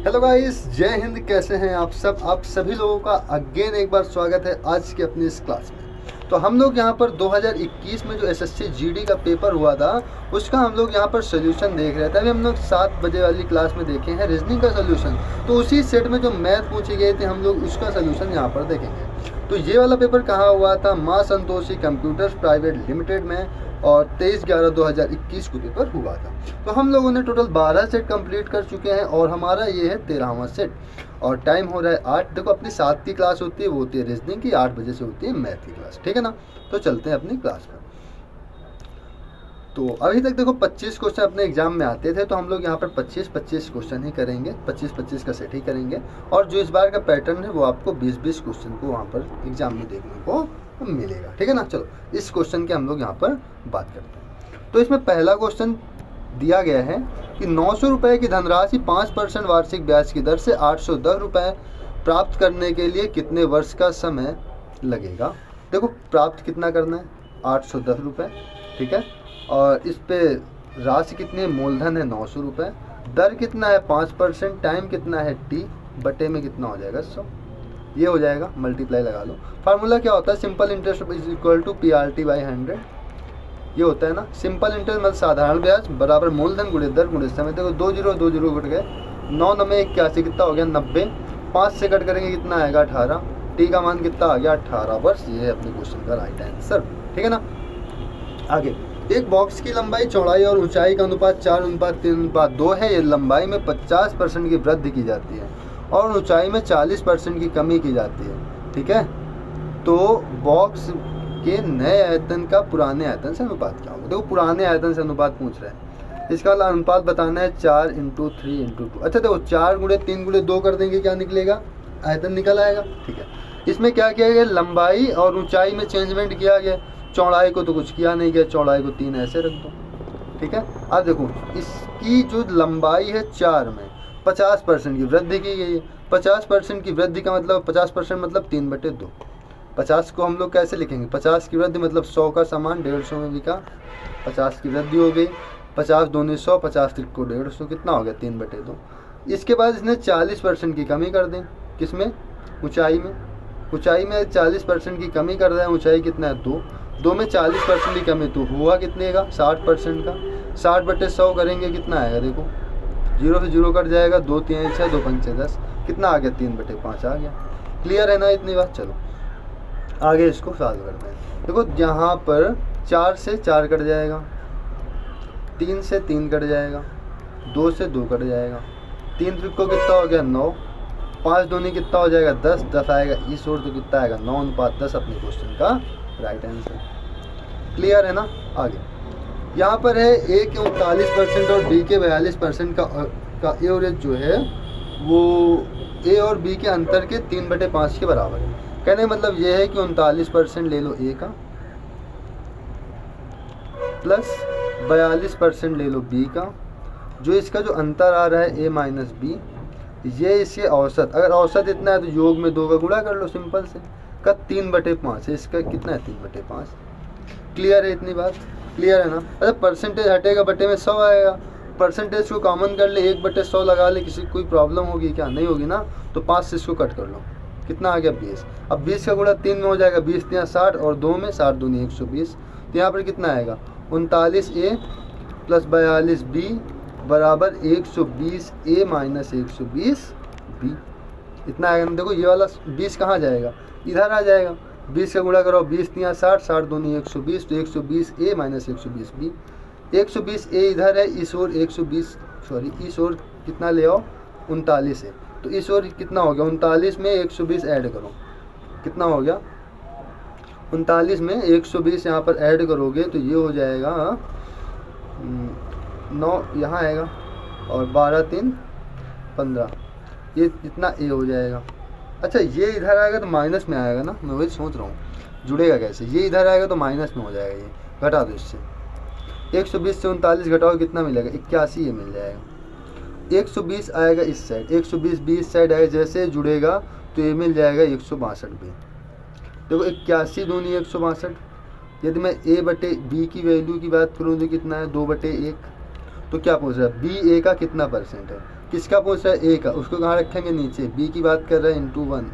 Hello guys, जय हिंद। कैसे हैं आप सब? आप सभी लोगों का अगेन एक बार स्वागत है आज की अपनी इस क्लास में। तो हम लोग यहाँ पर 2021 में जो एसएससी जीडी का पेपर हुआ था उसका हम लोग यहाँ पर सोल्यूशन देख रहे थे। अभी हम लोग 7 बजे वाली क्लास में देखे हैं रीजनिंग का सोल्यूशन। तो उसी सेट में जो मैथ पूछे गए थे हम लोग उसका सोल्यूशन यहाँ पर देखेंगे। तो ये वाला पेपर कहाँ हुआ था? माँ संतोषी कंप्यूटर्स प्राइवेट लिमिटेड में, और 23/11/2021 को पेपर हुआ था। तो हम लोगों ने टोटल 12 सेट कंप्लीट कर चुके हैं और हमारा ये है 13वां सेट। और टाइम हो रहा है 8। देखो, अपनी 7 की क्लास होती है वो होती है रीजनिंग की, 8 बजे से होती है मैथ की क्लास, ठीक है ना। तो चलते हैं अपनी क्लास में। तो अभी तक देखो 25 क्वेश्चन अपने एग्जाम में आते थे, तो हम लोग यहाँ पर 25 क्वेश्चन ही करेंगे, 25 का सेट ही करेंगे। और जो इस बार का पैटर्न है वो आपको 20 क्वेश्चन को वहाँ पर एग्जाम में देखने को मिलेगा, ठीक है ना। चलो इस क्वेश्चन के हम लोग यहाँ पर बात करते हैं। तो इसमें पहला क्वेश्चन दिया गया है कि 900 रुपये की धनराशि 5% वार्षिक ब्याज की दर से 810 रुपये प्राप्त करने के लिए कितने वर्ष का समय लगेगा। देखो, प्राप्त कितना करना है? 810 रुपये, ठीक है। और इस पे राशि कितनी है? मूलधन है 900 रुपये। दर कितना है? 5%। टाइम कितना है? टी बटे में कितना हो जाएगा? 100। ये हो जाएगा, मल्टीप्लाई लगा लो। फार्मूला क्या होता है? Simple interest is equal to PRT/100। ये होता है ना सिंपल इंटरेस्ट, मतलब साधारण ब्याज बराबर मूलधन गुणे दर गुणे समय। देखो 2 जीरो कट गए, 9 9 81, कितना हो गया? 90। 5 से कट करेंगे कितना आएगा? 18। टी का मान कितना आ गया? 18 वर्ष। ये है अपने क्वेश्चन का राइट आंसर, ठीक है ना। आगे, एक बॉक्स की लंबाई, चौड़ाई और ऊंचाई का अनुपात 4:3:2 है। ये लंबाई में 50% की वृद्धि की जाती है और ऊंचाई में 40% की कमी की जाती है, ठीक है। तो बॉक्स के नए आयतन का पुराने आयतन से अनुपात क्या होगा? देखो, पुराने आयतन से अनुपात पूछ रहे हैं, इसका अनुपात बताना है 4 × 3 × 2। अच्छा देखो, 4 × 3 × 2 कर देंगे, क्या निकलेगा? आयतन निकल आएगा, ठीक है। इसमें क्या किया गया? लंबाई और ऊंचाई में चेंजमेंट किया गया। चौड़ाई को तो कुछ किया नहीं गया, चौड़ाई को 3 ऐसे रख दो, ठीक है। अब देखो, इसकी जो लंबाई है 4 में 50% की वृद्धि की गई है। 50% की वृद्धि का मतलब 50% मतलब 3/2। 50 को हम लोग कैसे लिखेंगे? 50 की वृद्धि मतलब 100 का सामान 150 में बिका, 50 की वृद्धि हो गई। 50 दूनी 100, 50 को 150, कितना हो गया? 3/2। इसके बाद इसने 40% की कमी कर दी। किसमें? ऊंचाई में। ऊंचाई में 40% की कमी कर रहा है। ऊंचाई कितना है? 2। 2 में 40% की कमी, तो हुआ कितने का? 60% का। 60/100 करेंगे, कितना आएगा? देखो, 0 से 0 कट जाएगा, 2 3 6 2 5 10, कितना आ गया? 3/5 आ गया। क्लियर है ना इतनी बात? चलो आगे इसको सॉल्व करते हैं। देखो, यहाँ पर 4 से 4 कट जाएगा, 3 से 3 कट जाएगा, 2 से 2 कट जाएगा, 3 त्रिको कितना हो गया? 9। 5 दूनी कितना हो जाएगा? 10। 10 आएगा इस ओर, तो कितना आएगा? 9:10 अपने क्वेश्चन का राइट आंसर। क्लियर है ना। आगे यहाँ पर है ए के 39% और बी के 42% का एवरेज जो है वो ए और बी के अंतर के 3/5 के बराबर है। कहने का मतलब ये है कि 39% ले लो ए का, प्लस 42% ले लो बी का। जो इसका जो अंतर आ रहा है a - b, ये इसके औसत। अगर औसत इतना है तो योग में 2 का गुणा कर लो सिंपल से, का 3/5 है। इसका कितना है? 3/5। क्लियर है इतनी बात? क्लियर है ना। अरे परसेंटेज हटेगा, बटे में 100 आएगा। परसेंटेज को कॉमन कर ले, 1/100 लगा ले, किसी कोई प्रॉब्लम होगी क्या? नहीं होगी ना। तो 5 से इसको कट कर लो, कितना आ गया? 20। अब 20 का गुणा 3 में हो जाएगा, 20 × 60 और 2 में 60 दूनी 120। तो यहाँ पर कितना आएगा? 39A + 42B बराबर 120A - 120B। इतना आएगा ना। देखो, ये वाला 20 कहाँ जाएगा? इधर आ जाएगा। 20 का गुणा करो, 20 × 60, 60 दूनी 120, तो 120A - 120B। 120A इधर है, इस ओर 120, सॉरी इस ओर कितना ले आओ? 39 है, तो इस ओर कितना हो गया? 39 में 120 ऐड करो, कितना हो गया? 39 में 120 यहाँ पर ऐड करोगे तो ये हो जाएगा 9 यहाँ आएगा, और 12 3 15, ये इतना ए हो जाएगा। अच्छा, ये इधर आएगा तो माइनस में आएगा ना। मैं वही सोच रहा हूँ जुड़ेगा कैसे। ये इधर आएगा तो माइनस में हो जाएगा, ये घटा दो इससे। 120 से 39 घटाओ, कितना मिलेगा? 81 ये मिल जाएगा। 120 आएगा इस साइड, 120 भी इस साइड आएगा, जैसे जुड़ेगा तो ये मिल जाएगा 162 भी। देखो, 81 दूनी 162। यदि मैं a/b की वैल्यू की बात करूँ तो कितना है? 2/1। तो क्या पूछ रहा है? बी ए का कितना परसेंट है? किसका पूछ रहा है? ए का, उसको कहाँ रखेंगे? नीचे। बी की बात कर रहे हैं इंटू 1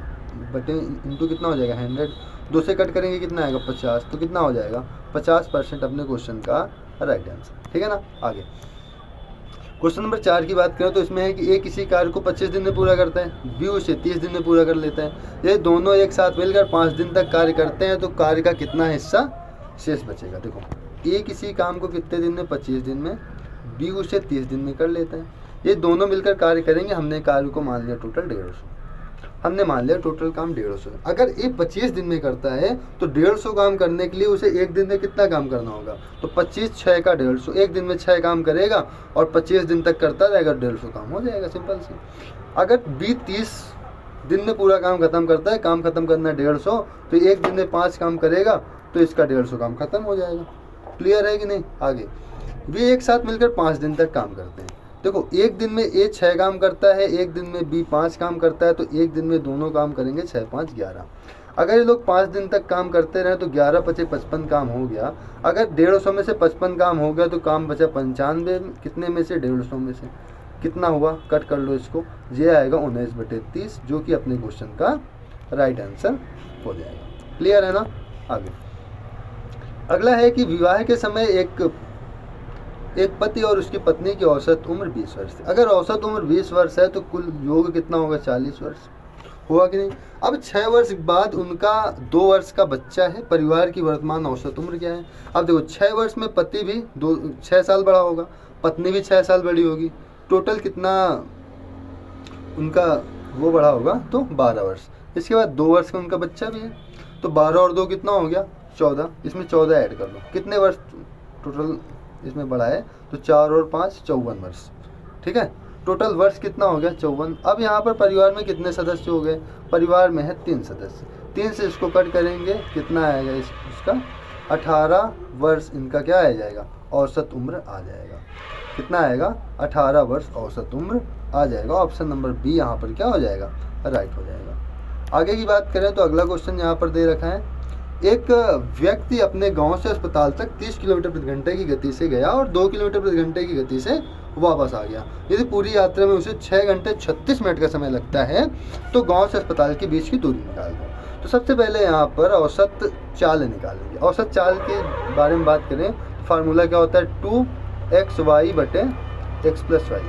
बटे इंटू कितना हो जाएगा 100, 2 से कट करेंगे कितना आएगा 50, तो कितना हो जाएगा 50% अपने क्वेश्चन का राइट आंसर। ठीक है ना। आगे क्वेश्चन नंबर 4 की बात करें तो इसमें है कि ए किसी कार्य को 25 दिन में पूरा करता है, बी उसे 30 दिन में पूरा कर लेता है। ये दोनों एक साथ मिलकर 5 दिन तक कार्य करते हैं तो कार्य का कितना हिस्सा शेष बचेगा? देखो ए किसी काम को कितने दिन में? 25 दिन में, बी उसे 30 दिन में कर लेता है। ये दोनों मिलकर कार्य करेंगे। हमने कार्य को मान लिया टोटल 150, हमने मान लिया टोटल काम 150। अगर ये 25 दिन में करता है तो 150 काम करने के लिए उसे एक दिन में कितना काम करना होगा? तो 25 6 का 150, एक दिन में 6 काम करेगा और 25 दिन तक करता रहेगा, 150 काम हो जाएगा, सिंपल सी। अगर 20-30 दिन में पूरा काम खत्म करता है, काम खत्म करना है 150, तो एक दिन में 5 काम करेगा तो इसका 150 काम खत्म हो जाएगा। क्लियर है कि नहीं? आगे वे एक साथ मिलकर 5 दिन तक काम करते हैं। देखो एक दिन में ए 6 काम करता है, एक दिन में बी 5 काम करता है, तो एक दिन में दोनों काम करेंगे 6 5 11। अगर ये लोग 5 दिन तक काम करते रहे तो 11 5 55 काम हो गया। अगर 150 में से 55 काम हो गया तो काम बचा 95, कितने में से? 150 में से। कितना हुआ? कट कर लो इसको, ये आएगा 19/30, जो कि अपने क्वेश्चन का राइट आंसर हो जाएगा। क्लियर है ना। आगे अगला है कि विवाह के समय एक पति और उसकी पत्नी की औसत उम्र 20 वर्ष थी। अगर औसत उम्र 20 वर्ष है तो कुल योग कितना होगा? 40 वर्ष हुआ कि नहीं? अब 6 वर्ष बाद उनका 2 वर्ष का बच्चा है। परिवार की वर्तमान औसत उम्र क्या है? अब देखो 6 वर्ष में पति भी 6 साल बड़ा होगा, पत्नी भी 6 साल बड़ी होगी, टोटल कितना उनका वो बड़ा होगा? तो 12 वर्ष। इसके बाद 2 वर्ष का उनका बच्चा भी है, तो 12 और 2 कितना हो गया? 14। इसमें 14 ऐड कर लो, कितने वर्ष टोटल इसमें बढ़ा है? तो 4 और 5 54 वर्ष। ठीक है, टोटल वर्ष कितना हो गया? 54। अब यहाँ पर परिवार में कितने सदस्य हो गए? परिवार में है 3 सदस्य, 3 से इसको कट करेंगे कितना आएगा? इसका 18 वर्ष इनका क्या आ जाएगा? औसत उम्र आ जाएगा। कितना आएगा? 18 वर्ष औसत उम्र आ जाएगा। ऑप्शन नंबर बी यहाँ पर क्या हो जाएगा? राइट हो जाएगा। आगे की बात करें तो अगला क्वेश्चन यहाँ पर दे रखा है, एक व्यक्ति अपने गांव से अस्पताल तक 30 किलोमीटर प्रति घंटे की गति से गया और 2 किलोमीटर प्रति घंटे की गति से वापस आ गया। यदि पूरी यात्रा में उसे 6 घंटे 36 मिनट का समय लगता है तो गांव से अस्पताल के बीच की दूरी निकाल दो। तो सबसे पहले यहाँ पर औसत चाल निकालेंगे। औसत चाल के बारे में बात करें तो फार्मूला क्या होता है? 2xy बटे x + y।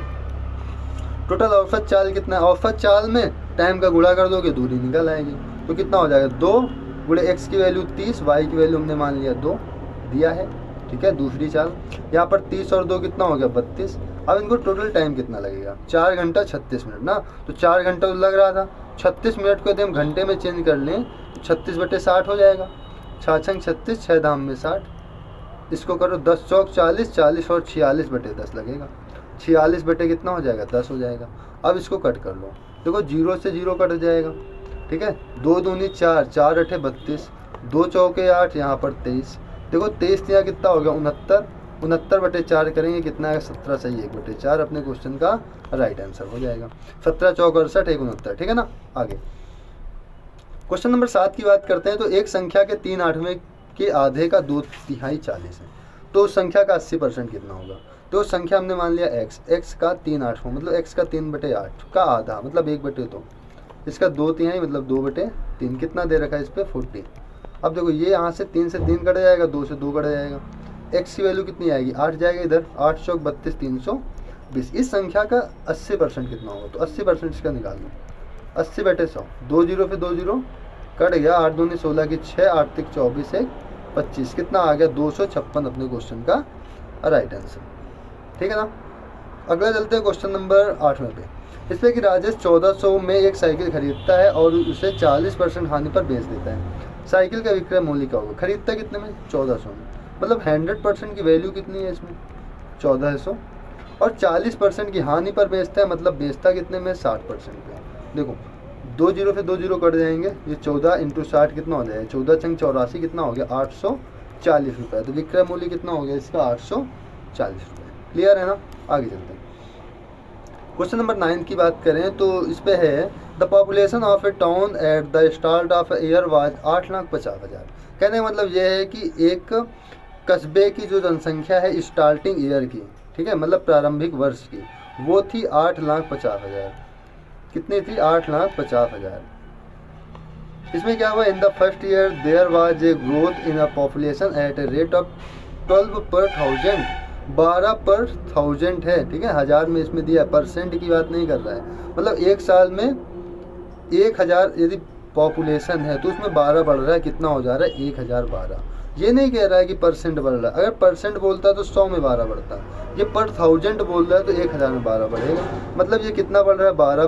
टोटल औसत चाल कितना है? औसत चाल में टाइम का गुणा कर दोगे, दूरी निकल आएगी, तो कितना हो जाएगा? 2 गुणे x की वैल्यू 30, y की वैल्यू हमने मान लिया 2 दिया है। ठीक है, दूसरी चाल यहाँ पर 30 और 2 कितना हो गया? 32। अब इनको टोटल टाइम कितना लगेगा? 4 घंटा 36 मिनट ना, तो 4 घंटा तो लग रहा था, 36 मिनट को यदि हम घंटे में चेंज कर लें तो 36 बटे 60 हो जाएगा। 6 × 36, 6 धाम में 60, इसको करो 10 चौक 40, 40 और 46 बटे 10 लगेगा, 46 बटे कितना हो जाएगा? 10 हो जाएगा। अब इसको कट कर लो, देखो 0 से 0 कट जाएगा। ठीक है, 2 दूनी 4, 4 अठे 32, 2 चौके 8, यहाँ पर 23। देखो 23 यहाँ कितना हो गया? 69, 69 बटे 4 करेंगे कितना है? 17 सही 1 बटे 4 अपने क्वेश्चन का राइट आंसर हो जाएगा। 17 चौक 68, 1 69। ठीक है ना। आगे क्वेश्चन नंबर 7 की बात करते हैं तो एक संख्या के 3/8 के आधे का 2/3 40 है, तो उस संख्या का 80% कितना होगा? तो संख्या हमने मान लिया x का 3/8 मतलब x का 3/8 का आधा मतलब 1/2, इसका 2/3 मतलब 2/3, कितना दे रखा है इस पर? 40। अब देखो ये यहाँ से 3 से 3 कट जाएगा, 2 से 2 कट जाएगा, x की वैल्यू कितनी आएगी? 8 जाएगा इधर, 8 चौक 32, 320। इस संख्या का 80% कितना होगा? तो 80% इसका निकाल लो, 80/100, 2 0 पे 2 0 कट गया, 8 दूनी 16 की 6, 8 तिक 24, 1 25, कितना आ गया? 256 अपने क्वेश्चन का राइट आंसर। ठीक है ना। अगला चलते हैं क्वेश्चन नंबर 8वें पे। इसमें कि राजेश 1400 में एक साइकिल खरीदता है और उसे 40% हानि पर बेच देता है। साइकिल का विक्रय मूल्य क्या होगा? खरीदता कितने में? 1400 में, मतलब 100% की वैल्यू कितनी है इसमें? 1400, और 40% की हानि पर बेचता है, मतलब बेचता कितने में? 60% पे। देखो 2 0 पे 2 0 कट जाएंगे, ये 14 × 60 कितना हो जाएगा? 14 × 84 कितना हो गया? 840 रुपये। तो विक्रय मूल्य कितना हो गया इसका? 840 रुपये। क्लियर है ना। आगे चलते हैं। क्वेश्चन नंबर 9 की बात करें तो इस पे है the population of A town at the start of year was 8,50,000। कहने का मतलब यह है कि एक कस्बे की जो जनसंख्या है स्टार्टिंग ईयर की, ठीक है, मतलब प्रारंभिक वर्ष की, वो थी 8,50,000। कितनी थी? 8,50,000। इसमें क्या हुआ? In the first year there was a growth in a population at a rate of 12 per 1000। 12 per 1000 है, ठीक है, हज़ार में इसमें दिया, परसेंट की बात नहीं कर रहा है। मतलब एक साल में 1000 यदि पॉपुलेशन है तो उसमें 12 बढ़ रहा है, कितना हो जा रहा है? 1012। ये नहीं कह रहा है कि परसेंट बढ़ रहा है। अगर परसेंट बोलता तो 100 में 12 बढ़ता, ये पर 1000 बोल रहा है तो 1000 में 12 बढ़ेगा। मतलब ये कितना बढ़ रहा है? 12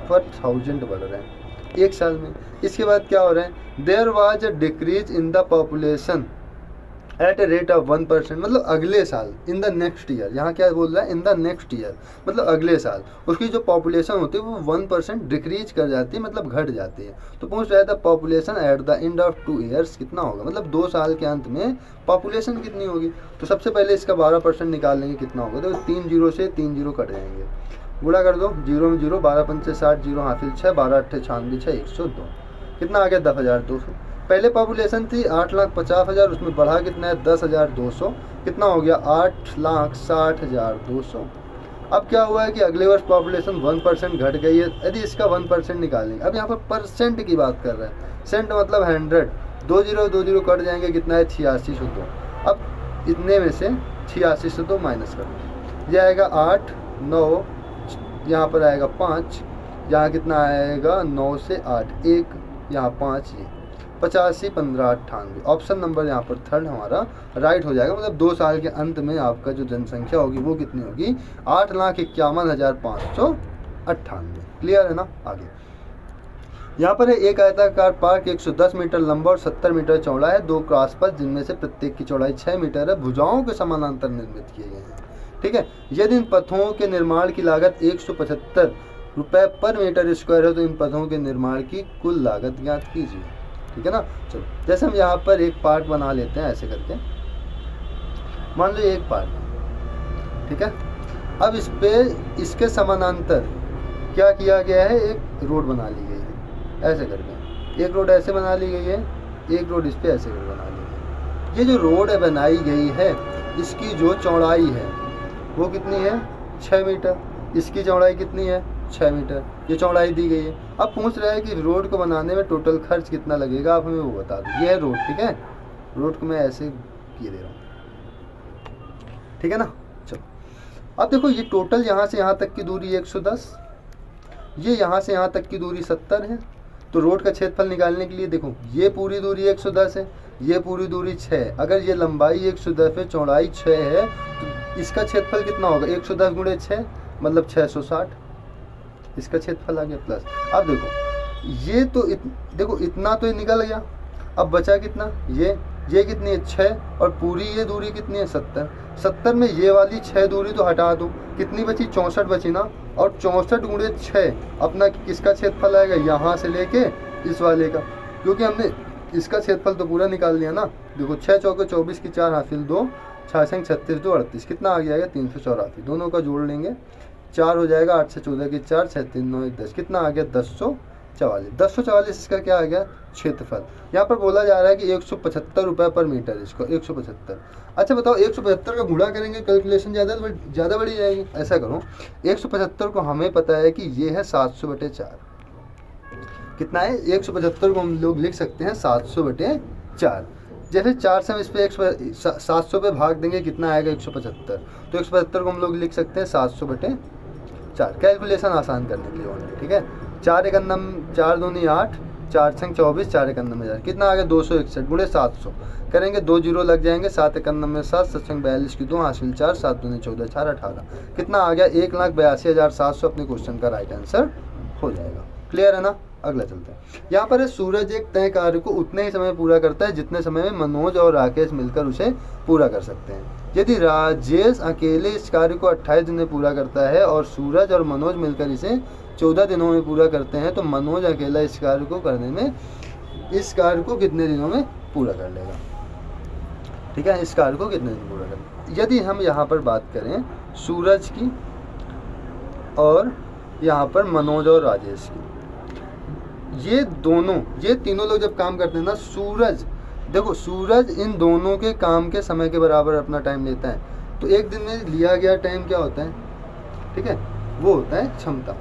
पर 1000 बढ़ रहा है एक साल में। इसके बाद क्या हो रहा है? There was a decrease in the population at a rate of 1%। मतलब अगले साल, इन द नेक्स्ट ईयर। यहाँ क्या बोल रहा है? इन द नेक्स्ट ईयर, मतलब अगले साल उसकी जो पॉपुलेशन होती है वो 1% डिक्रीज कर जाती है, मतलब घट जाती है। तो पूछ रहा था population at the end of 2 years कितना होगा, मतलब 2 साल के अंत में पॉपुलेशन कितनी होगी। तो सबसे पहले इसका 12% निकाल लेंगे, कितना होगा? तो 3 जीरो से 3 जीरो कट जाएंगे, गुणा कर दो, जीरो में जीरो, 12 पंचे 60, जीरो हासिल 6, 12 अट्ठे 96, 6 102। कितना आ गया? 10,200। पहले पॉपुलेशन थी 8,50,000, उसमें बढ़ा कितना है? 10,200। कितना हो गया? 8,60,200। अब क्या हुआ है कि अगले वर्ष पॉपुलेशन 1% घट गई है। यदि इसका 1% निकालेंगे, अब यहाँ पर परसेंट की बात कर रहे हैं, सेंट मतलब 100, 2 जीरो कट जाएंगे, कितना है? 8602। अब इतने में से 8602 माइनस कर दो, यह आएगा 8, 9, यहाँ पर आएगा 5, यहाँ कितना आएगा? 9 से 8, 1, यहाँ 5, ये 85, 15, 98। ऑप्शन नंबर यहाँ पर थर्ड हमारा राइट हो जाएगा। मतलब 2 साल के अंत में आपका जो जनसंख्या होगी वो कितनी होगी? 8,51,598। क्लियर है ना? आगे यहाँ पर है एक आयताकार पार्क 110 मीटर लंबा और 70 मीटर चौड़ा है। 2 क्रॉसपथ जिनमें से प्रत्येक की चौड़ाई 6 मीटर है, भुजाओं के समानांतर निर्मित किए गए हैं। ठीक है, यदि इन पथों के निर्माण की लागत 175 रुपये पर मीटर स्क्वायर है तो इन पथों के निर्माण की कुल लागत ज्ञात कीजिए। ठीक है ना? चलो, जैसे हम यहाँ पर एक पार्ट बना लेते हैं ऐसे करके, मान लो एक पार्ट, ठीक है। अब इस पे इसके समानांतर क्या किया गया है? एक रोड बना ली गई है ऐसे करके, एक रोड ऐसे बना ली गई है, एक रोड इस पे ऐसे करके बना ली गई है। ये जो रोड है बनाई गई है, इसकी जो चौड़ाई है वो कितनी है? 6 मीटर। इसकी चौड़ाई कितनी है? 6 मीटर। ये चौड़ाई दी गई है। अब पूछ रहा है कि रोड को बनाने में टोटल खर्च कितना लगेगा, आप हमें वो बता दो। ये है रोड, ठीक है, रोड को मैं ऐसे किए दे रहा हूँ, ठीक है ना। चलो, अब देखो ये टोटल यहाँ से यहाँ तक की दूरी 110, ये यहाँ से यहाँ तक की दूरी 70 है। तो रोड का क्षेत्रफल निकालने के लिए देखो, ये पूरी दूरी 110 है, ये पूरी दूरी 6। अगर ये लंबाई 110 है, चौड़ाई 6 है, तो इसका क्षेत्रफल कितना होगा? 110 गुणे 6 मतलब 660। इसका क्षेत्रफल आ गया प्लस। अब देखो ये तो देखो इतना तो निकल गया। अब बचा कितना? ये कितनी है? 6। और पूरी ये दूरी कितनी है? 70। 70 में ये वाली 6 दूरी तो हटा दो, कितनी बची? 64 बची ना। और 64 गुणे 6 अपना किसका क्षेत्रफल आएगा? यहाँ से लेके इस वाले का, क्योंकि हमने इसका क्षेत्रफल तो पूरा निकाल लिया ना। देखो 6 चौके 24 की 4 हासिल 2, 6 36 2 38, कितना आ गया? 384। दोनों का जोड़ लेंगे, 4 हो जाएगा, 8 से 14 की 4, 6 3 9 10, कितना आ गया? 1044। 1044 इसका क्या आ गया? क्षेत्रफल। यहाँ पर बोला जा रहा है कि 175 रुपये पर मीटर, इसको 175। अच्छा बताओ, 175 का गुणा करेंगे, कैलकुलेशन ज़्यादा बड़ी जाएगी। ऐसा करो, 175 को हमें पता है कि ये है 700/4। कितना है? 175 को हम लोग लिख सकते हैं 700/4। जैसे 4 से हम इस पे 700 पे भाग देंगे, कितना आएगा? 175। तो 175 को हम लोग लिख सकते हैं 700/4। कैलकुलेशन आसान करने के लिए ओनली, ठीक है। 4 एक 4 दूनी 8, 4 6 24, 4 एक 1000, कितना आ गया? 261 गुणे 700 करेंगे, 2 जीरो लग जाएंगे, 7 एक 7, 7 42 की 2 हासिल 4, 7 दूनी 14, 4 18, कितना आ गया? 1,82,700 अपने क्वेश्चन का राइट आंसर हो जाएगा। क्लियर है ना? अगला चलते हैं। यहाँ पर सूरज एक तय कार्य को उतने ही समय पूरा करता है जितने समय में मनोज और राकेश मिलकर उसे पूरा कर सकते हैं। यदि राजेश अकेले इस कार्य को 28 दिन में पूरा करता है और सूरज और मनोज मिलकर इसे 14 दिनों में पूरा करते हैं, तो मनोज अकेला इस कार्य को कितने दिनों में पूरा कर लेगा? ठीक है, इस कार्य को कितने दिन पूरा कर लेगा? यदि हम यहाँ पर बात करें सूरज की और यहाँ पर मनोज और राजेश की, ये तीनों लोग जब काम करते हैं ना, सूरज इन दोनों के काम के समय के बराबर अपना टाइम लेता है। तो एक दिन में लिया गया टाइम क्या होता है? ठीक है, वो होता है क्षमता।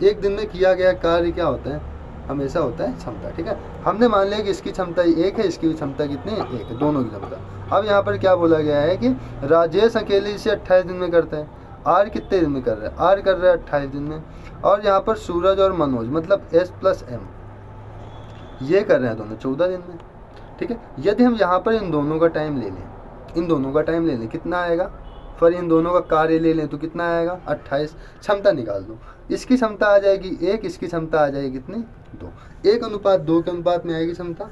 एक दिन में किया गया कार्य क्या होता है, हमेशा होता है क्षमता। ठीक है, हमने मान लिया कि इसकी क्षमता 1 है, इसकी भी क्षमता कितनी है, 1 है, दोनों की क्षमता। अब यहाँ पर क्या बोला गया है कि राजेश अकेले इसे 28 दिन में करता है, आर कितने दिन में कर रहा है, आर कर रहा है 28 दिन में। और यहाँ पर सूरज और मनोज मतलब S + M ये कर रहे हैं दोनों 14 दिन में। ठीक है, यदि हम यहाँ पर इन दोनों का टाइम ले लें, इन दोनों का टाइम ले लें, कितना आएगा, फिर इन दोनों का कार्य ले लें तो कितना आएगा 28। क्षमता निकाल दो, इसकी क्षमता आ जाएगी 1, इसकी क्षमता आ जाएगी कितनी 2, 1:2 के अनुपात में आएगी क्षमता।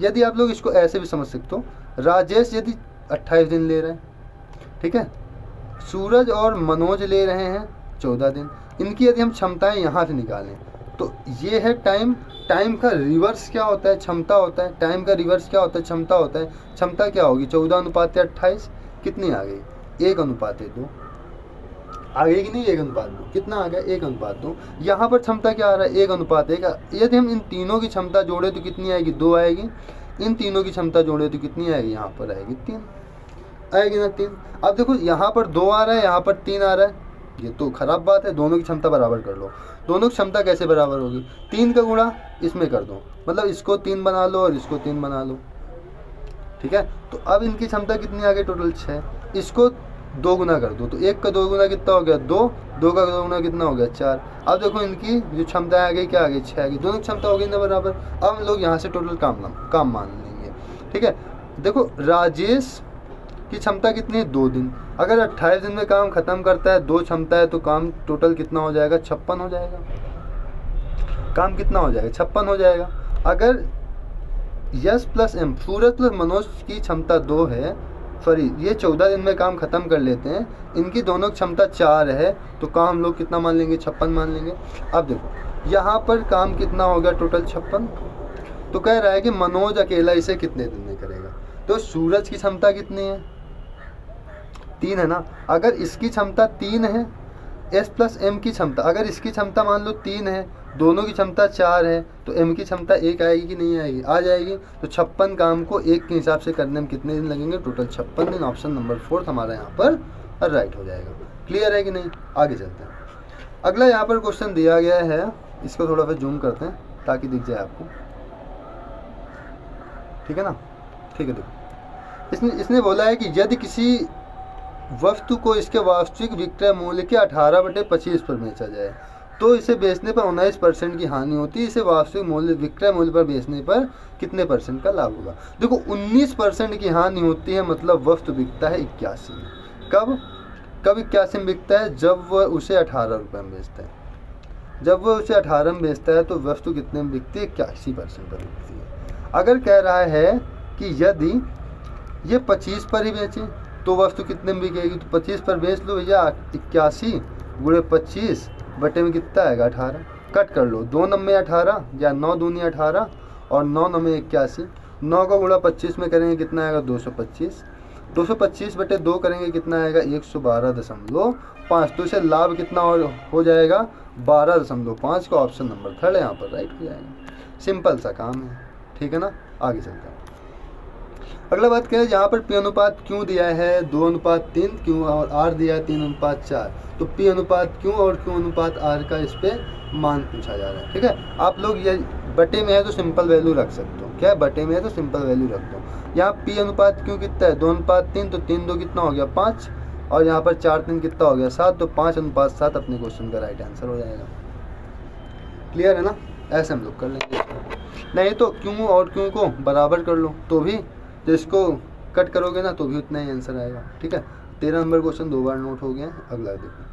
यदि आप लोग इसको ऐसे भी समझ सकते हो, राजेश यदि 28 दिन ले रहे हैं, ठीक है, सूरज और मनोज ले रहे हैं 14 दिन, इनकी यदि हम क्षमताएं यहाँ से निकालें तो ये है टाइम। टाइम का रिवर्स क्या होता है, क्षमता होता है। टाइम का रिवर्स क्या होता है, क्षमता होता है। क्षमता क्या होगी 14:28, कितनी आ गई 1:2 आ गई कि नहीं, 1:2 कितना आ गया 1:2। यहाँ पर क्षमता क्या आ रहा है 1:1। यदि हम इन तीनों की क्षमता जोड़े तो कितनी आएगी 2 आएगी, इन तीनों की क्षमता जोड़े तो कितनी आएगी, यहाँ पर आएगी 3 आएगी ना 3। अब देखो यहाँ पर 2 आ रहा है, यहाँ पर 3 आ रहा है, ये तो खराब बात है। दोनों की क्षमता बराबर कर लो। दोनों की क्षमता कैसे बराबर होगी, 3 का गुणा इसमें कर दो, मतलब इसको 3 बना लो और इसको 3 बना लो। ठीक है, तो अब इनकी क्षमता कितनी आ गई टोटल 6, इसको 2 गुना कर दो तो 1 का 2 गुना कितना हो गया 2, 2 का 2 गुना कितना हो गया 4। अब देखो इनकी जो क्षमता आ गई क्या आ गई 6 आ गई, दोनों की क्षमता हो गई ना बराबर। अब हम लोग यहाँ से टोटल काम मान लेंगे। ठीक है, देखो राजेश की क्षमता कितनी है 2 दिन, अगर 28 दिन में काम खत्म करता है, 2 क्षमता है तो काम टोटल कितना हो जाएगा 56 हो जाएगा। काम कितना हो जाएगा 56 हो जाएगा। अगर S + M सूरज प्लस मनोज की क्षमता 2 है, सॉरी ये 14 दिन में काम खत्म कर लेते हैं, इनकी दोनों की क्षमता 4 है तो काम हम लोग कितना मान लेंगे 56 मान लेंगे। अब देखो यहाँ पर काम कितना हो गया टोटल 56, तो कह रहा है कि मनोज अकेला इसे कितने दिन में करेगा। तो सूरज की क्षमता कितनी है 3 है ना, अगर इसकी क्षमता 3 है, S + M की क्षमता, अगर इसकी क्षमता मान लो 3 है, दोनों की क्षमता 4 है, तो M की क्षमता 1 आएगी कि नहीं आएगी, आ जाएगी। तो 56 काम को 1 के हिसाब से करने में कितने दिन लगेंगे, टोटल 56 दिन। ऑप्शन नंबर 4 हमारा यहाँ पर राइट हो जाएगा। क्लियर है कि नहीं, आगे चलते हैं। अगला यहाँ पर क्वेश्चन दिया गया है, इसको थोड़ा सा जूम करते हैं ताकि दिख जाए आपको। ठीक है ना, ठीक है, देखो इसने बोला है कि यदि किसी वस्तु को इसके वास्तविक विक्रय मूल्य के 18/25 पर बेचा जाए तो इसे बेचने पर 19% की हानि होती है। इसे वास्तविक मूल्य विक्रय मूल्य पर बेचने पर कितने % का लाभ होगा। देखो 19% की हानि होती है, मतलब वस्तु बिकता है 81 में। कब 81 में बिकता है, जब वह उसे 18 रुपये में बेचता है। जब वह उसे 18 में बेचता है तो वस्तु कितने में बिकती है 81% पर बिकती है। अगर कह रहा है कि यदि ये 25 पर ही बेचें तो वस्तु कितने में बिकेगी, तो 25 पर बेच लो भैया, 81 × 25 बटे में कितना आएगा 18, कट कर लो, 2 9 18 या 9 दूनी 18 और 9 9 81, 9 का गुणा 25 में करेंगे कितना आएगा 225, 225 बटे 2 करेंगे कितना आएगा 112.5। तो इसे लाभ कितना हो जाएगा 12.5 का ऑप्शन नंबर 3 यहाँ पर राइट हो जाएगा। सिंपल सा काम है। ठीक है ना, आगे चलते हैं। अगला बात क्या है, यहाँ पर P अनुपात क्यों दिया है 2:3 क्यों, और R दिया है 3:4। तो P अनुपात क्यों और Q अनुपात R का इस पे मान पूछा जा रहा है। ठीक है, आप लोग ये बटे में है तो सिंपल वैल्यू रख सकते हो। क्या है, बटे में है तो सिंपल वैल्यू रख दो। यहाँ P अनुपात क्यों कितना है 2:3, तो 3 2 कितना हो गया 5, और यहाँ पर 4 3 कितना हो गया 7, तो 5:7 अपने क्वेश्चन का राइट आंसर हो जाएगा। क्लियर है ना, ऐसे हम लोग कर लेंगे। नहीं तो Q और Q को बराबर कर लो तो भी, तो इसको कट करोगे ना तो भी उतना ही आंसर आएगा। ठीक है, 13 नंबर क्वेश्चन 2 बार नोट हो गया। अगला देखो,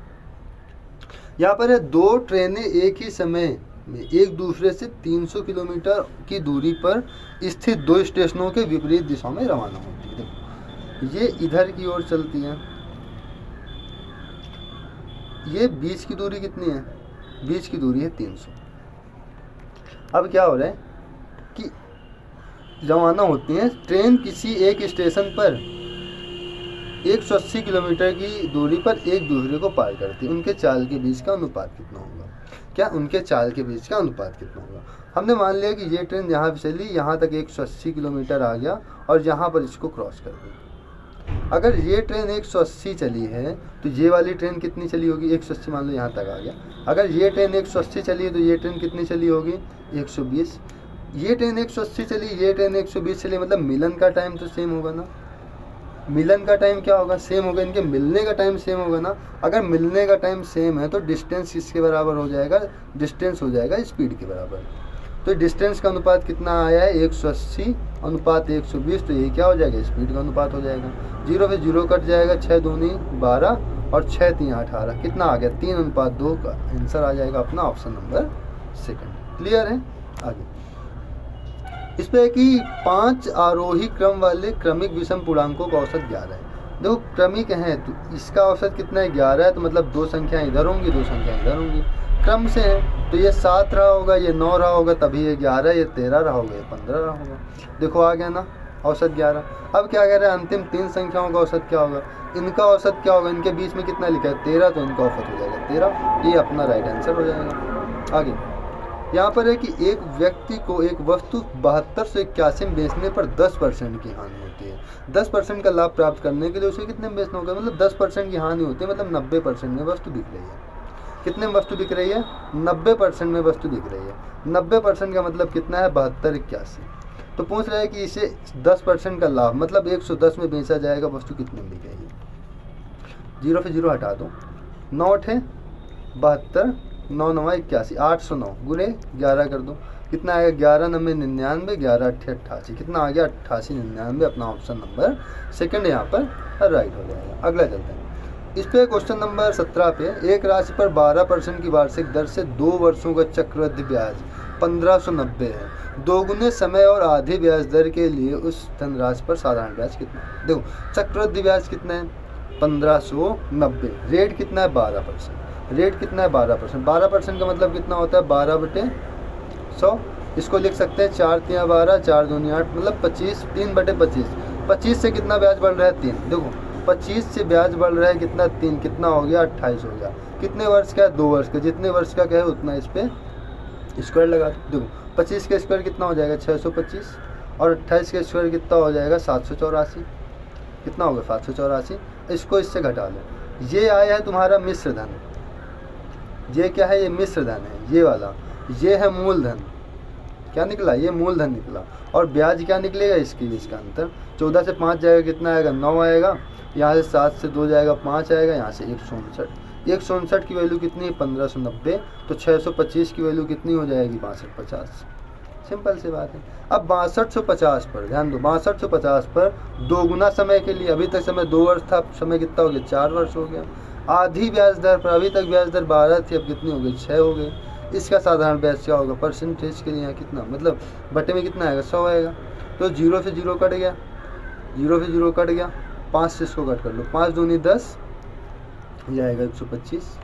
यहाँ पर है 2 ट्रेनें एक ही समय में एक दूसरे से 300 किलोमीटर की दूरी पर स्थित 2 स्टेशनों के विपरीत दिशाओं में रवाना होती है। देखो ये इधर की ओर चलती है, ये बीच की दूरी कितनी है, बीच की दूरी है 300। अब क्या हो रहा है कि रवाना होती हैं, ट्रेन किसी एक स्टेशन पर 180 किलोमीटर की दूरी पर एक दूसरे को पार करती है। उनके चाल के बीच का अनुपात कितना होगा, क्या उनके चाल के बीच का अनुपात कितना होगा। हमने मान लिया कि ये ट्रेन यहाँ से चली, यहाँ तक 180 किलोमीटर आ गया और यहाँ पर इसको क्रॉस कर दिया। अगर ये ट्रेन 180 चली है तो ये वाली ट्रेन कितनी चली होगी, 180 मान लो यहाँ तक आ गया। अगर ये ट्रेन 180 चली है तो ये ट्रेन कितनी चली होगी, 120। ये ट्रेन 180 चली, ये ट्रेन 120 चली, मतलब मिलन का टाइम तो सेम होगा ना। मिलन का टाइम क्या होगा, सेम होगा, इनके मिलने का टाइम सेम होगा ना। अगर मिलने का टाइम सेम है तो डिस्टेंस किसके बराबर हो जाएगा, डिस्टेंस हो जाएगा स्पीड के बराबर। तो डिस्टेंस का अनुपात कितना आया है, 180 अनुपात 120, तो ये क्या हो जाएगा, स्पीड का अनुपात हो जाएगा। 0 से 0 कट जाएगा, 6 दूनी 12 और 6 3 18, कितना आ गया, 3 अनुपात 2 का आंसर आ जाएगा अपना ऑप्शन नंबर सेकंड। क्लियर है। आगे इस पे है कि 5 आरोही क्रम वाले क्रमिक विषम पूर्णांकों का औसत 11 है। देखो क्रमिक है तो इसका औसत कितना है, 11 है, तो मतलब 2 संख्याएं इधर होंगी, 2 संख्याएं इधर होंगी। क्रम से है तो ये 7 रहा होगा, ये 9 रहा होगा, तभी ये 11, ये 13 रहा होगा, ये 15 रहा होगा। देखो आ गया ना औसत 11। अब क्या कह रहे हैं, अंतिम 3 संख्याओं का औसत क्या होगा, इनका औसत क्या होगा, इनके बीच में कितना लिखा है 13, तो इनका औसत हो जाएगा 13, ये अपना राइट आंसर हो जाएगा। आगे यहाँ पर है कि एक व्यक्ति को एक वस्तु 72 से 81 में बेचने पर 10% की हानि होती है। 10% का लाभ प्राप्त करने के लिए उसे कितने में बेचना होगा, मतलब 10% की हानि होती है, मतलब 90% में वस्तु बिक रही है। कितने में वस्तु बिक रही है, 90% में वस्तु बिक रही है। 90% का मतलब कितना है, 72 81। तो पूछ रहा है कि इसे 10% का लाभ, मतलब 110 में बेचा जाएगा, वस्तु कितने में बिकेगी। 0 से 0 हटा दो, 9 है 72, 9 9 81, 809 गुने 11 कर दो, कितना आएगा, 11 9 99, 11 8 88, कितना आ गया 88 99, अपना ऑप्शन नंबर सेकंड यहाँ पर राइट हो जाएगा। अगला चलते हैं इस पे क्वेश्चन नंबर 17 पे, एक राशि पर 12% की वार्षिक दर से 2 वर्षों का चक्रवृद्धि ब्याज 1590 है। दोगुने समय और आधी ब्याज दर के लिए उस धनराशि पर साधारण ब्याज कितना है। देखो चक्रवृद्धि ब्याज कितना है, 1590, रेट कितना है 12%, रेट कितना है 12%। 12% का मतलब कितना होता है, 12/100। इसको लिख सकते हैं 4 3 12, 4 2 8, मतलब 25, 3/25। 25 से कितना ब्याज बढ़ रहा है, 3। देखो 25 से ब्याज बढ़ रहा है कितना, 3, कितना हो गया 28 हो गया। कितने वर्ष का है, 2 वर्ष का। जितने वर्ष का है उतना इस पे स्क्वायर लगा। देखो 25 का स्क्वायर कितना हो जाएगा, 625, और 28 का स्क्वायर कितना हो जाएगा, 784। कितना होगा 784। इसको इससे घटा लो। ये आया है तुम्हारा मिश्र धन, ये क्या है, ये मिश्र धन है, ये वाला, ये है मूलधन। क्या निकला, ये मूलधन निकला। और ब्याज क्या निकलेगा, इसकी इसका अंतर। 14 से 5 जाएगा, कितना आएगा, 9 आएगा। यहाँ से 7 से 2 जाएगा, 5 आएगा। यहाँ से 159, 159 की वैल्यू कितनी है, 1590। तो 625 की वैल्यू कितनी हो जाएगी, 6250। सिंपल सी बात है। अब 6250 पर ध्यान दो, 6250 पर दोगुना समय के लिए, अभी तक समय 2 वर्ष था, समय कितना हो गया, 4 वर्ष हो गया। आधी ब्याज दर पर, अभी तक ब्याज दर 12 थी, अब कितनी हो गई, 6 हो गई। इसका साधारण ब्याज क्या होगा, परसेंटेज के लिए यहाँ कितना, मतलब बटे में कितना आएगा, 100 आएगा। तो 0 से 0 कट गया, 0 से 0 कट गया, 5 से इसको कट कर लो, 5 दूनी 10, यह आएगा 125।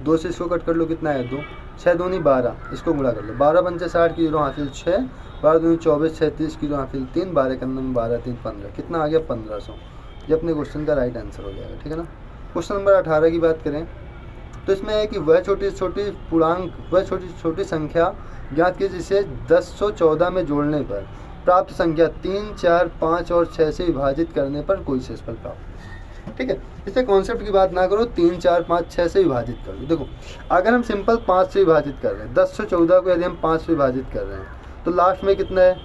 2 से इसको कट कर लो, कितना आएगा 2, 6 दूनी 12, इसको गुणा कर लो, 12 पंचे 60 की 0 हासिल 6, 12 दूनी 24, 36 की 0 हासिल 3, 12 के अंदर में 12 3 15, कितना आ गया 1500। ये अपने क्वेश्चन का राइट आंसर हो जाएगा, ठीक है ना। क्वेश्चन नंबर 18 की बात करें तो इसमें है कि वह छोटी छोटी पूर्णांक, वह छोटी छोटी संख्या ज्ञात की जिसे 1014 में जोड़ने पर प्राप्त संख्या 3 4 5 और 6 से विभाजित करने पर कोई शेषफल प्राप्त। ठीक है, इससे कॉन्सेप्ट की बात ना करो, 3 4 5 6 से विभाजित कर लो। देखो अगर हम सिंपल 5 से विभाजित कर रहे हैं, 1014 को यदि हम 5 से विभाजित कर रहे हैं तो लास्ट में कितना है,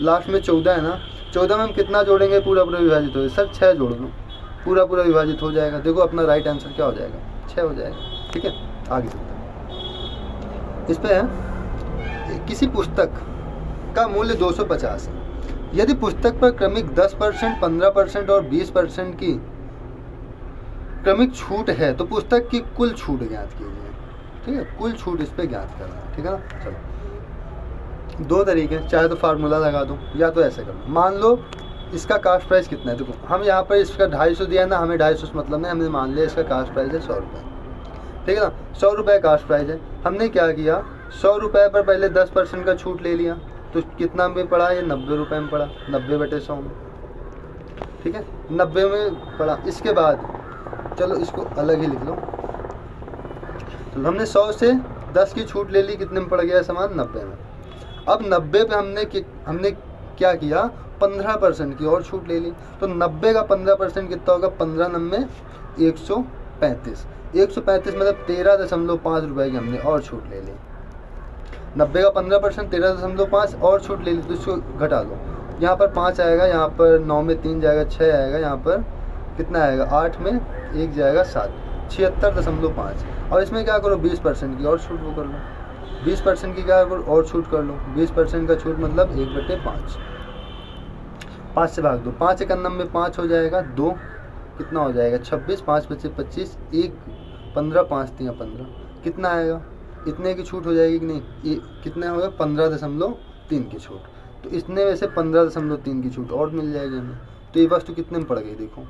लास्ट में 14 है ना। 14 में हम कितना जोड़ेंगे, पूरा पूरा विभाजित हो जाएगा। सर 6 जोड़ लो, पूरा पूरा विभाजित हो जाएगा। देखो अपना राइट आंसर क्या हो जाएगा, 6 हो जाएगा। ठीक है, आगे चलते हैं। इस पे है किसी पुस्तक का मूल्य 250 है। यदि पुस्तक पर क्रमिक 10%, 15% और 20% की क्रमिक छूट है तो पुस्तक की कुल छूट ज्ञात कीजिए। ठीक है, कुल छूट इस पे ज्ञात करना है। ठीक है ना। चलो 2 तरीके, चाहे तो फार्मूला लगा दो या तो ऐसे करो। मान लो इसका कास्ट प्राइस कितना है। देखो हम यहाँ पर इसका 250 दिया है ना, हमें 250 मतलब नहीं, हमने मान लिया इसका कास्ट प्राइस है 100 रुपये। ठीक है ना, 100 रुपये कास्ट प्राइस है। हमने क्या किया, 100 रुपये पर पहले 10% का छूट ले लिया, तो कितना में पड़ा, ये 90 रुपये में पड़ा, 90/100 में। ठीक है, 90 में पड़ा। इसके बाद चलो इसको अलग ही लिख लो। तो हमने 100 से 10 की छूट ले ली, कितने में पड़ गया सामान, 90 में। अब 90 पे हमने क्या किया, 15% की और छूट ले ली। तो 90 का 15% कितना होगा, 15 नब्बे 135। 135 मतलब 13.5 रुपये की हमने और छूट ले ली। 90 का 15% 13.5 और छूट ले ली, तो इसको घटा लो। यहाँ पर 5 आएगा, यहाँ पर 9 में 3 जाएगा 6 आएगा, यहाँ पर कितना आएगा 8 में 1 जाएगा 7, 76.5। और इसमें क्या करो 20% की और छूट वो कर लो, 20% की क्या करो और छूट कर लो। 20% का छूट मतलब 1/5, 5 से भाग दो, 5 91 में 5 हो जाएगा, 2 कितना हो जाएगा 26, 5 बचे 25, 1 15, 5 3 15, कितना आएगा, इतने की छूट हो जाएगी कि नहीं, ये कितना होगा 15.3 की छूट। तो इसने में से 15.3 की छूट और मिल जाएगी हमें। तो ये वस्तु कितने में पड़ गई, देखो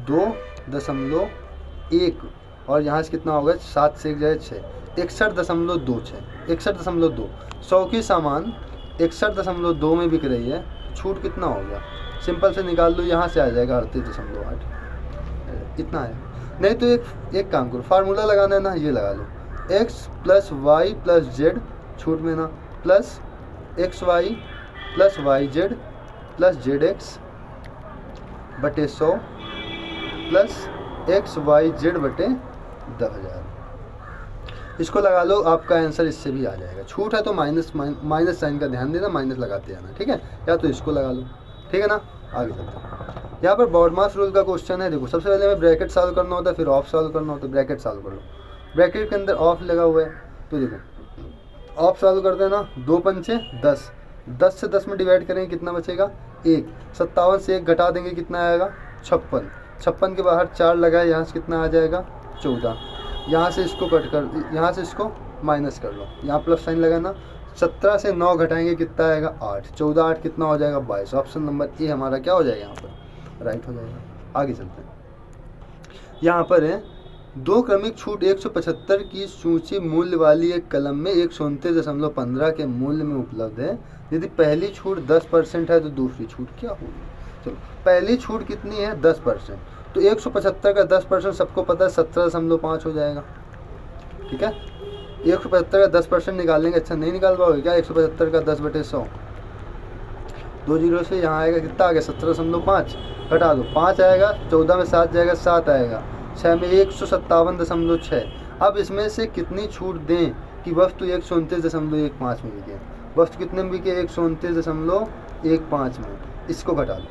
2.1 और यहाँ से कितना होगा 7 से 1 जाए 6, 61.26, 61.2। 100 की सामान 61.2 में बिक रही है, छूट कितना हो गया, सिंपल से निकाल लो, यहाँ से आ जाएगा 38.8, इतना है। नहीं तो एक काम करो, फार्मूला लगाना है ना, ये लगा लो, x plus Y plus Z छूट में ना, plus X Y plus Y Z plus Z X बटे 100 प्लस एक्स वाई जेड बटे 10,000। इसको लगा लो, आपका आंसर इससे भी आ जाएगा। छूट है तो माइनस साइन का ध्यान देना, माइनस लगाते जाना, ठीक है, या तो इसको लगा लो, ठीक है ना। आगे चलते हैं, यहाँ पर बॉडमास रूल का क्वेश्चन है। देखो सबसे पहले हमें ब्रैकेट सॉल्व करना होता है, फिर ऑफ सॉल्व करना होता है। ब्रैकेट सॉल्व कर लो, ब्रैकेट के अंदर ऑफ लगा हुआ है, तो देखो ऑफ सॉल्व करते हैं ना, 2 पंचे 10, 10 से 10 में डिवाइड करेंगे कितना बचेगा 1, 57 से 1 घटा देंगे कितना आएगा 56, 56 के बाहर 4 लगाए, यहाँ से कितना आ जाएगा 14, यहाँ से इसको कट कर, यहाँ से इसको माइनस कर लो, यहाँ प्लस साइन लगाना, 17 से 9 घटाएंगे कितना आएगा 8, 14 8 कितना हो जाएगा 22। ऑप्शन नंबर ए हमारा क्या हो जाएगा, यहाँ पर राइट हो जाएगा। आगे चलते हैं, यहाँ पर है 2 क्रमिक छूट 175 की सूची मूल्य वाली एक कलम में 129.15 के मूल्य में उपलब्ध है। यदि पहली छूट 10% है तो दूसरी छूट क्या होगी। चलो पहली छूट कितनी है 10%, तो 175 का 10% सबको पता है 17.5 हो जाएगा, ठीक है। 175 का 10% निकालेंगे, अच्छा नहीं निकाल पाओगे क्या, 175 का 10/100, 2 जीरो से यहाँ आएगा कितना आ गया 17.5, घटा दो 5 आएगा, 14 में 7 जाएगा 7 आएगा, 6 में 157.6। अब इसमें से कितनी छूट दें कि वस्तु 129.15 में बिके। वस्तु कितने में बिके 129.15 में, इसको घटा लो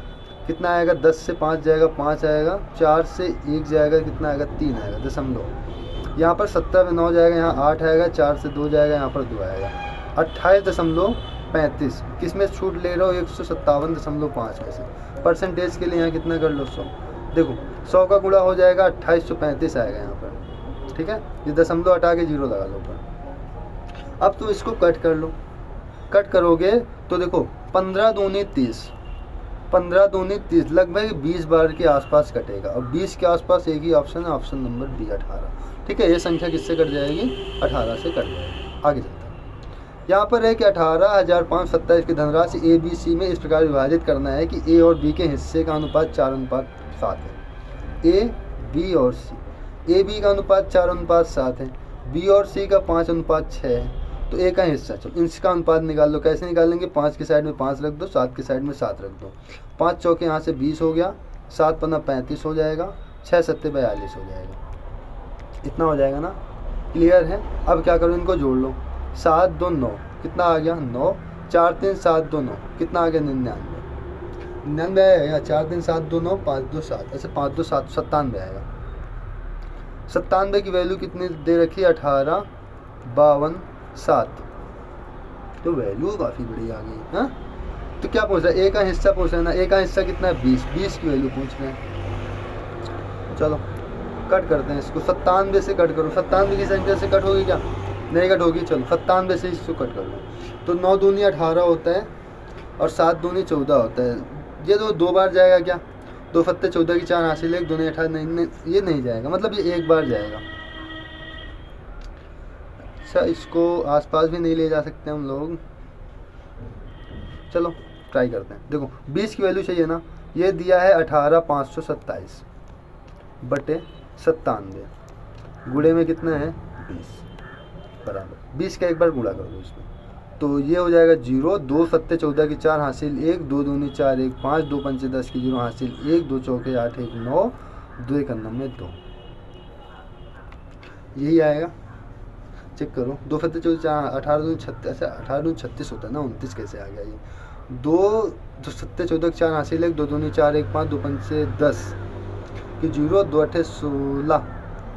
कितना आएगा, 10 से 5 जाएगा 5 आएगा, 4 से 1 जाएगा कितना आएगा 3 आएगा दशमलव, यहाँ पर 17 में 9 जाएगा, यहाँ 8 आएगा, 4 से 2 जाएगा, यहाँ पर 2 आएगा, 28.35। किस में छूट ले रहे हो 157.5 में से। परसेंटेज के लिए यहाँ कितना कर लो 100, देखो 100 का गुणा हो जाएगा 2835 आएगा यहाँ पर, ठीक है। ये दशमलव हटा के 0 लगा लो ऊपर। अब तुम इसको कट कर लो, कट करोगे तो देखो 15 दूनी 30, 15 दूनी 30, लगभग 20 बार के आसपास कटेगा, और 20 के आसपास एक ही ऑप्शन है, ऑप्शन नंबर बी 18, ठीक है। ये संख्या किससे कट जाएगी 18 से कट जाएगी। आगे चलते हैं, यहाँ पर है कि 18,527 की धनराशि ए बी सी में इस प्रकार विभाजित करना है कि ए और बी के हिस्से का अनुपात 4:7 है। ए बी और सी, ए बी का अनुपात 4:7 है, बी और सी का 5:6 है, तो ए का हिस्सा, चलो इसका अनुपात निकाल लो। कैसे निकालेंगे, 5 की साइड में 5 रख दो, 7 की साइड में 7 रख दो, 5 चौके यहाँ से 20 हो गया, 7 पन्ना 35 हो जाएगा, 6 सत्ते 42 हो जाएगा, इतना हो जाएगा ना, क्लियर है। अब क्या करो, इनको जोड़ लो, 7 2 9 कितना आ गया 9, 4 3 7 2 9 कितना आ गया 99 आएगा, 4 3 7 2 9 5 2 7, ऐसे 5 2 7 97 आएगा। 97 की वैल्यू कितनी दे रखी है 18 52 7, तो वैल्यू काफ़ी बड़ी आ गई, हाँ। तो क्या पूछ रहा है, ए का हिस्सा पूछ रहे हैं ना, ए का हिस्सा कितना है 20, 20 की वैल्यू पूछ रहे हैं। चलो कट करते हैं इसको, 97 से कट करो, 97 की संख्या से कट होगी क्या, नहीं कट होगी। चलो 97 से इसको कट कर लो, तो 9 दूनी 18 होता है और 7 दूनी 14 होता है। ये दो बार जाएगा क्या, 2 फत्ते 14 की 4 हासिल, 1 दूनी 18, नहीं ये नहीं जाएगा, मतलब ये एक बार जाएगा। अच्छा इसको आसपास भी नहीं ले जा सकते हम लोग, चलो ट्राई करते हैं। देखो 20 की वैल्यू चाहिए ना, ये दिया है 18,527 बटे 97, गुणे में कितना है 20 बराबर 20 का एक बार गुणा कर दो इसमें, तो ये हो जाएगा 0, 2 सत्ते 14 की 4 हासिल 1, 2 दूनी 4 1 5, 2 पंचे 10 की 0 हासिल 1, 2 चौके 8 1 9, 2 1 में 2, यही आएगा। चेक करो, 2 सत्ते 14 18 दूनी 36, अच्छा 18 दूनी 36 होता है ना, 29 कैसे आ गया ये। 2 सत्ते 14 की 4 हासिल 1, 2 दूनी 4 1 5, 2 पंचे 10 की 0, 2 8 16,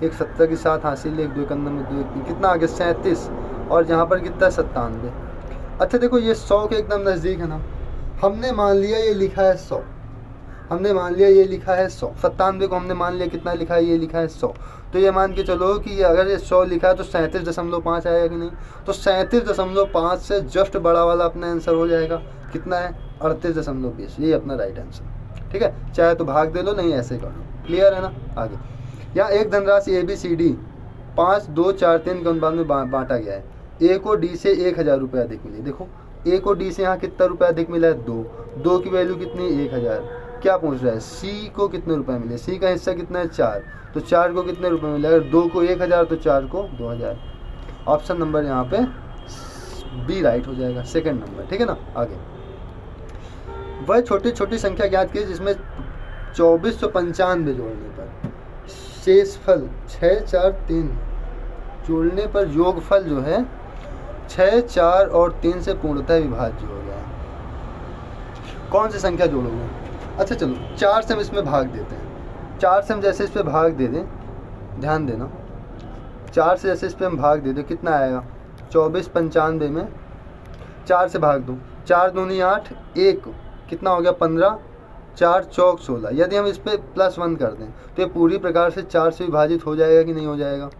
1 70 की 7 हासिल 1, 2 1 में 2 कितना आ गया 37, और यहाँ पर कितना है 97। अच्छा देखो ये 100 के एकदम नज़दीक है ना, हमने मान लिया ये लिखा है 100, हमने मान लिया ये लिखा है 100, 97 को हमने मान लिया कितना लिखा है, ये लिखा है 100, तो ये मान के चलो कि अगर ये 100 लिखा है तो 37.5 आएगा कि नहीं, तो 37.5 से जस्ट बड़ा वाला अपना आंसर हो जाएगा, कितना है 38.20, ये अपना राइट आंसर। ठीक है, चाहे तो भाग दे लो, नहीं ऐसे कर लो, क्लियर है ना। आगे यहाँ एक धनराशि ABCD 5 2 4 3 के अनुपात में बांटा गया है। A को D से 1000 रुपये अधिक मिले, देखो A को D से यहाँ कितना रुपया अधिक मिला है 2 की वैल्यू कितनी 1000। क्या पूछ रहा है C को कितने रुपए मिले, C का हिस्सा कितना है 4, तो 4 को कितने रुपए मिले, अगर 2 को 1000 तो 4 को 2000। ऑप्शन नंबर यहाँ पे B राइट हो जाएगा, सेकंड नंबर। ठीक है ना। आगे वह छोटी छोटी संख्या ज्ञात की जिसमें 2495 जोड़ने पर शेषफल 6 4 3 जोड़ने पर योगफल जो है 6 4 और 3 से पूर्णतः विभाज्य हो गया है। कौन सी संख्या जोड़ोगे। अच्छा चलो 4 से हम इसमें भाग देते हैं, 4 से हम जैसे इस पर भाग दे दें, ध्यान देना, 4 से जैसे इस पर हम भाग दे दें कितना आएगा 2495 में 4 से भाग दो, 4 दूनी 8 1 कितना हो गया 15, 4 चौक 16। यदि हम इस पर +1 कर दें तो ये पूरी प्रकार से 4 से विभाजित हो जाएगा कि नहीं हो जाएगा,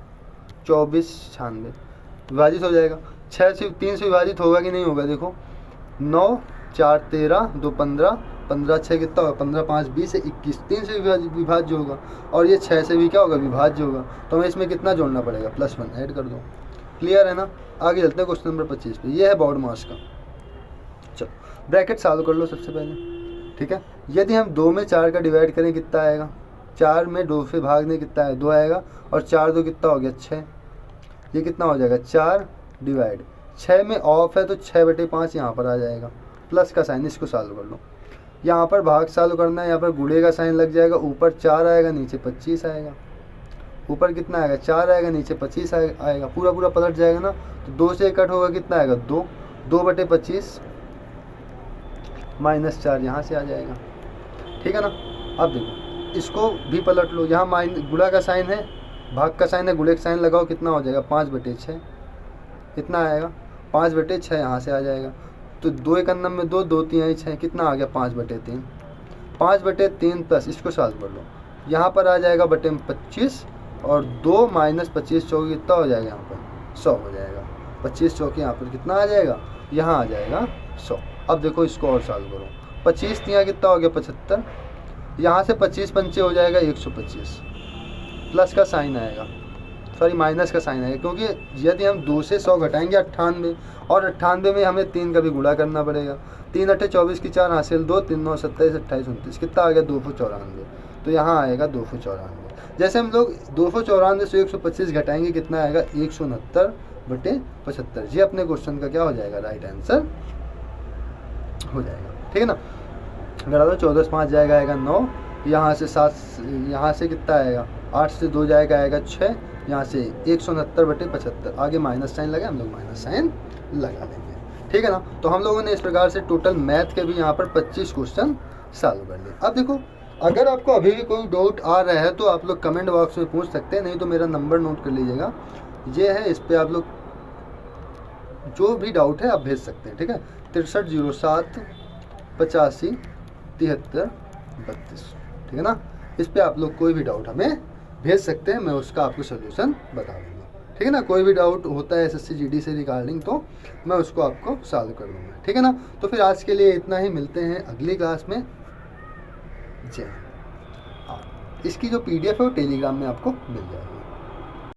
2496 विभाजित हो जाएगा। 6 से 3 से विभाजित होगा कि नहीं होगा, देखो 9 4 13 2 15 15 6 कितना होगा 15 5 20 21, 3 से विभाज्य होगा, और ये 6 से भी क्या होगा विभाज्य होगा, तो हमें इसमें कितना जोड़ना पड़ेगा +1 ऐड कर दो। क्लियर है ना। आगे चलते हैं क्वेश्चन नंबर 25 पे, ये है बॉड मास का। चलो ब्रैकेट सॉल्व कर लो सबसे पहले। ठीक है, यदि हम 2 में 4 का डिवाइड करें कितना आएगा, 4 में 2 से भाग दें कितना है 2 आएगा, और 4 2 कितना हो गया 6, ये कितना हो जाएगा 4 डिवाइड 6 में ऑफ है तो 6/5 यहाँ पर आ जाएगा, प्लस का साइन, इसको सॉल्व कर लो। यहाँ पर भाग सॉल्व करना है, यहाँ पर गुणे का साइन लग जाएगा, ऊपर 4 आएगा नीचे 25 आएगा, ऊपर कितना आएगा 4 आएगा नीचे 25 आएगा, पूरा पूरा पलट जाएगा ना, तो 2 से कट होगा कितना आएगा 2, 2/25 -4 यहाँ से आ जाएगा। ठीक है ना। अब देखो इसको भी पलट लो, यहाँ गुणा का साइन है, भाग का साइन है, गुणे का साइन लगाओ, कितना हो जाएगा 5/6, कितना आएगा 5/6 यहाँ से आ जाएगा, तो 2 1 में 2 2 3 6 कितना आ गया 5/3, 5/3 प्लस इसको सॉल्व कर लो, यहाँ पर आ जाएगा बटे 25, और 2 - 25 चौकी कितना हो जाएगा यहाँ पर 100 हो जाएगा, 25 चौकी यहाँ पर कितना आ जाएगा, यहाँ आ जाएगा 100। अब देखो इसको और सॉल्व करो, 25 यहाँ कितना हो गया 75, यहाँ से 25 पंचे हो जाएगा 125, प्लस का साइन आएगा, सॉरी माइनस का साइन आएगा, क्योंकि यदि हम 2 से 100 घटाएंगे 98, और 98 में हमें 3 का भी गुणा करना पड़ेगा, 3 8 24 की 4 हासिल 2, 3 9 27 28 29 कितना आ गया 294, तो यहाँ आएगा 294। जैसे हम लोग 294 से 125 घटाएंगे कितना आएगा 169/75, ये अपने क्वेश्चन का क्या हो जाएगा राइट आंसर हो जाएगा। ठीक है ना। घटा दो, 14 से 5 जाएगा आएगा 9, यहाँ से 7, यहाँ से कितना आएगा 8 से 2 जाएगा आएगा 6, यहाँ से 169/75, आगे माइनस साइन लगा, हम लोग माइनस साइन लगा देंगे। ठीक है ना। तो हम लोगों ने इस प्रकार से टोटल मैथ के भी यहाँ पर 25 क्वेश्चन सॉल्व कर लिए। अब देखो अगर आपको अभी भी कोई डाउट आ रहा है तो आप लोग कमेंट बॉक्स में पूछ सकते हैं, नहीं तो मेरा नंबर नोट कर लीजिएगा, ये है, इस पर आप लोग जो भी डाउट है आप भेज सकते हैं। ठीक है, 6307 85 73 32। ठीक है ना। इस पे आप लोग कोई भी डाउट हमें भेज सकते हैं, मैं उसका आपको सोल्यूशन बता दूँगा। ठीक है ना। कोई भी डाउट होता है SSC GD से रिगार्डिंग तो मैं उसको आपको सॉल्व कर दूँगा। ठीक है ना। तो फिर आज के लिए इतना ही, मिलते हैं अगली क्लास में। जय। इसकी जो PDF है वो टेलीग्राम में आपको मिल जाएगी।